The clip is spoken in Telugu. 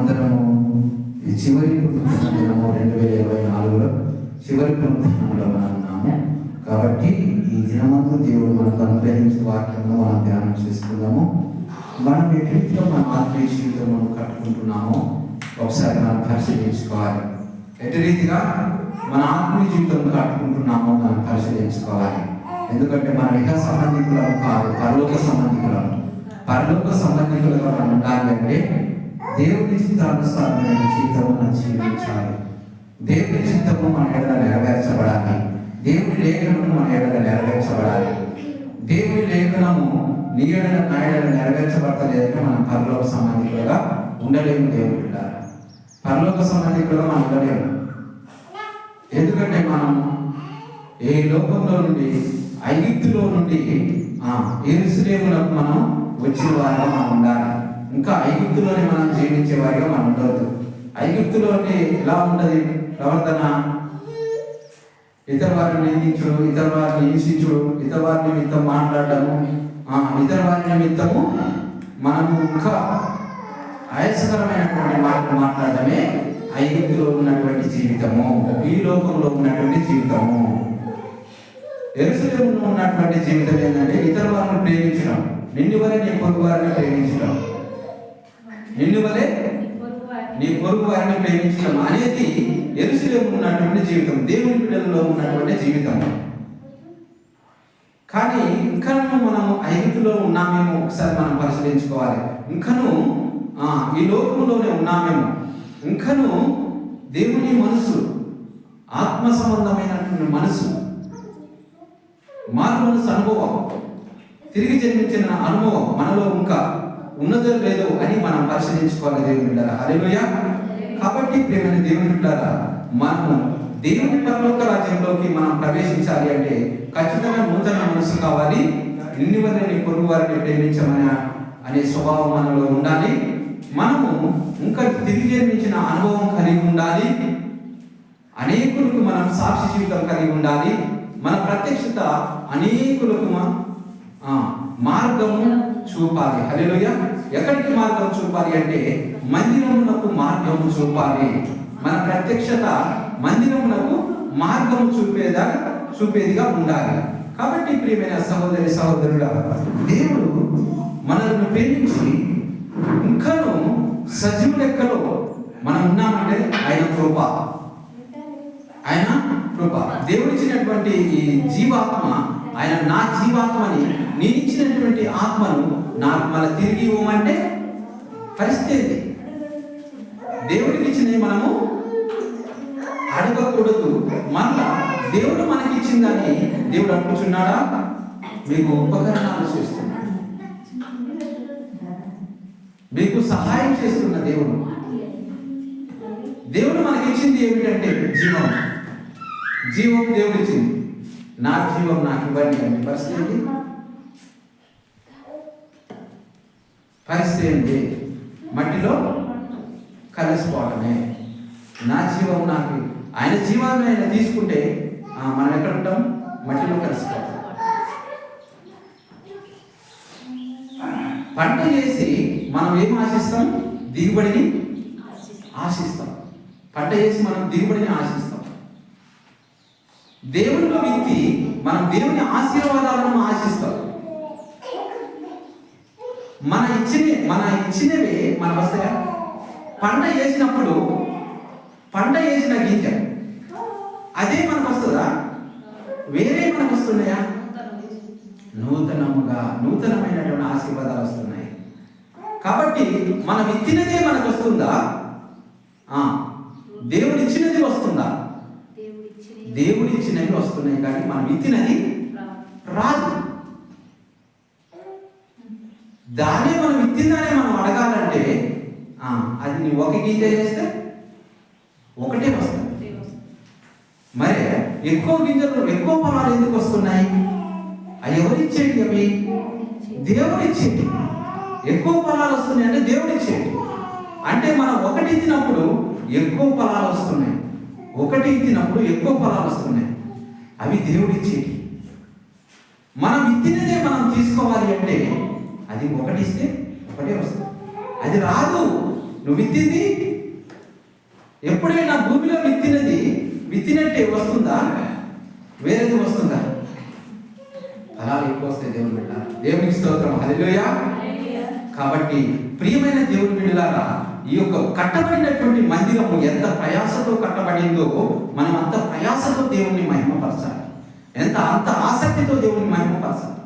మనమందరము ఈ చివరి పునరుత్థాన దినము 2024లో చివరి పునరుత్థానంలో మనం ఉన్నాము. కాబట్టి ఈ దినమందు దేవుడు మనకు అనుగ్రహించే వాక్యము మనం ధ్యానం చేసుకుందాము. మనం ఏ రీతిలో మన ఆత్మీయ జీవితమును కట్టుకుంటున్నామో ఒకసారి మనం పరిశీలించుకోవాలి. ఎటు రీతిగా మన ఆత్మీయ జీవితం కట్టుకుంటున్నామో మనం పరిశీలించుకోవాలి. ఎందుకంటే మన ఇహ సంబంధికులం కాదు, పరలోక సంబంధికులం. పరలోక సంబంధికులుగా మనం ఉండాలి అంటే దేవుని చిత్తానుసారమైన జీవితం మనం జీవించాలి. దేవుని చిత్తము మన ఎడల నెరవేర్చబడాలి. దేవుని లేఖనము మన ఎడల నెరవేర్చబడాలి. దేవుని లేఖనము నీ ఎడల నా ఎడల నెరవేర్చబడతలేదంటే మనం పరలోక సంబంధికులుగా ఉండలేము. దేవుని బిడ్డలారా, పరలోక సంబంధికులుగా మనం ఉండలేము. ఎందుకంటే మనం ఏ లోకంలో నుండి, ఐగుప్తులో నుండి యెరూషలేమునకు మనం వచ్చిన వారిగా మనం ఉండాలి. ఇంకా ఐగుప్తులోనే మనం జీవించే వారిగా మనం ఉండవద్దు. ఐగుప్తులోనే ఎలా ఉండదు ప్రవర్తన? ఇతర వారిని నిందించుడు, ఇతర వారిని హింసించుడు, ఇతర వారి నిమిత్తం మాట్లాడటము, ఇతర వారి నిమిత్తము మనము ఇంకా ఆయాసకరమైనటువంటి మాటలు మాట్లాడటమే ఐగుప్తులో ఉన్నటువంటి జీవితము, ఈ లోకంలో ఉన్నటువంటి జీవితము. యెరూషలేములో ఉన్నటువంటి జీవితం ఏంటంటే ఇతర వారిని ప్రేమించడం, నిన్ను వలె నీ పొరుగు వారిని ప్రేమించడం, నిన్ను వలె నీ పొరుగు వారిని ప్రేమించడం అనేది యెరూషలేములో ఉన్నటువంటి జీవితం, దేవుని బిడ్డలలో ఉన్నటువంటి జీవితం. కానీ ఇంకనూ మనము ఐగుప్తులో ఉన్నామేమో ఒకసారి మనం పరిశీలించుకోవాలి. ఇంకనూ ఈ లోకంలోనే ఉన్నామేమో, ఇంకనూ దేవుని మనసు, ఆత్మ సంబంధమైనటువంటి మనసు, మారు మనసు అనుభవం, తిరిగి జన్మించిన అనుభవం మనలో ఇంకా ఉన్నదో లేదో అని మనం పరిశీలించుకోవాలి. దేవుని బిడ్డలారా, హల్లెలూయా. కాబట్టి ప్రియమైన దేవుని బిడ్డలారా, మనము దేవుని పరలోక రాజ్యంలోకి మనం ప్రవేశించాలి అంటే ఖచ్చితంగా నూతన మనసు కావాలి. నిన్ను వలె నీ పొరుగు వారిని ప్రేమించమని అనే స్వభావం మనలో ఉండాలి. మనము ఇంకా తిరిగి జన్మించిన అనుభవం కలిగి ఉండాలి. అనేకులకు మనం సాక్షి జీవితం కలిగి ఉండాలి. మన ప్రత్యక్షత అనేకులకు మార్గము చూపాలి. హల్లెలూయా. ఎక్కడికి మార్గం చూపాలి అంటే మందిరమునకు మార్గము చూపాలి. మన ప్రత్యక్షత మందిరమునకు మార్గము చూపేదిగా ఉండాలి. కాబట్టి ప్రియమైన సహోదరి సహోదరుడా, దేవుడు మనల్ని ప్రేమించి ఇంకనూ సజీవ లెక్కలో మనం ఉన్నామంటే ఆయన కృప, ఆయన కృప. దేవుడిచ్చినటువంటి ఈ జీవాత్మ, ఆయన నా జీవాత్మని, నేనిచ్చినటువంటి ఆత్మను నాకు మళ్ళీ తిరిగి ఇవ్వమంటే పరిస్థితి ఏంటి? దేవుడికి ఇచ్చినవి మనము అడగకూడదు. మళ్ళా దేవుడు మనకి ఇచ్చిందని దేవుడు అనుకుంటున్నాడా? మీకు ఉపకరణాలు చేస్తున్నాడు, మీకు సహాయం చేస్తున్న దేవుడు. దేవుడు మనకి ఇచ్చింది ఏమిటంటే జీవం. జీవం దేవుడు ఇచ్చింది. నా జీవం నాకు ఇవ్వండి అని పరిస్థితి ఏంటి? మట్టిలో కలిసిపోవడమే. నా జీవం నాకు, ఆయన జీవాన్ని ఆయన తీసుకుంటే మనం ఎక్కడ ఉంటాం? మట్టిలో కలిసిపోతాం. పంట చేసి మనం ఏం ఆశిస్తాం? దిగుబడిని ఆశిస్తాం. పంట చేసి మనం దిగుబడిని ఆశిస్తాం. దేవునిలో విత్తి మనం దేవుని ఆశీర్వాదాలను ఆశిస్తాం. మన ఇచ్చినవే మన వస్తాయా? పంట వేసినప్పుడు పంట వేసిన గింజ అదే మనకు వస్తుందా? వేరే మనకు వస్తున్నాయా? నూతనమైనటువంటి ఆశీర్వాదాలు వస్తున్నాయి. కాబట్టి మనం విత్తినదే మనకు వస్తుందా? దేవుడిచ్చినది వస్తుందా? దేవుడిచ్చినవి వస్తున్నాయి, కానీ మనం విత్తినది రాదు. దానే మనం విత్తిందానే మనం అడగాలంటే అది నీ ఒక గింజ చేస్తే ఒకటే వస్తుంది. మరి ఎక్కువ గింజలు, ఎక్కువ ఫలాలు ఎందుకు వస్తున్నాయి? అవి ఎవరిచ్చేటి? అవి దేవుడిచ్చేటి. ఎక్కువ ఫలాలు వస్తున్నాయి అంటే దేవుడిచ్చేటి. అంటే మనం ఒకటి ఇచ్చినప్పుడు ఎక్కువ ఫలాలు వస్తున్నాయి, ఒకటి ఇచ్చినప్పుడు ఎక్కువ ఫలాలు వస్తున్నాయి. అవి దేవుడిచ్చేటి. మనం ఇచ్చినదే మనం తీసుకోవాలి అంటే అది ఒకటి ఇస్తే ఒకటే వస్తుంది. అది రాదు. నువ్వు విత్తింది ఎప్పుడైనా భూమిలో విత్తినట్టే వస్తుందా, వేరేది వస్తుందా? ఫలాలు ఎక్కువ వస్తాయి దేవుని బిడ్డ. దేవునికి స్తోత్రం, హల్లెలూయా. కాబట్టి ప్రియమైన దేవుని బిడ్డలారా, ఈ యొక్క కట్టబడినటువంటి మందిరము ఎంత ప్రయాసతో కట్టబడిందో మనం అంత ప్రయాసతో దేవుణ్ణి మహిమపరచాలి, అంత ఆసక్తితో దేవుణ్ణి మహిమపరచాలి.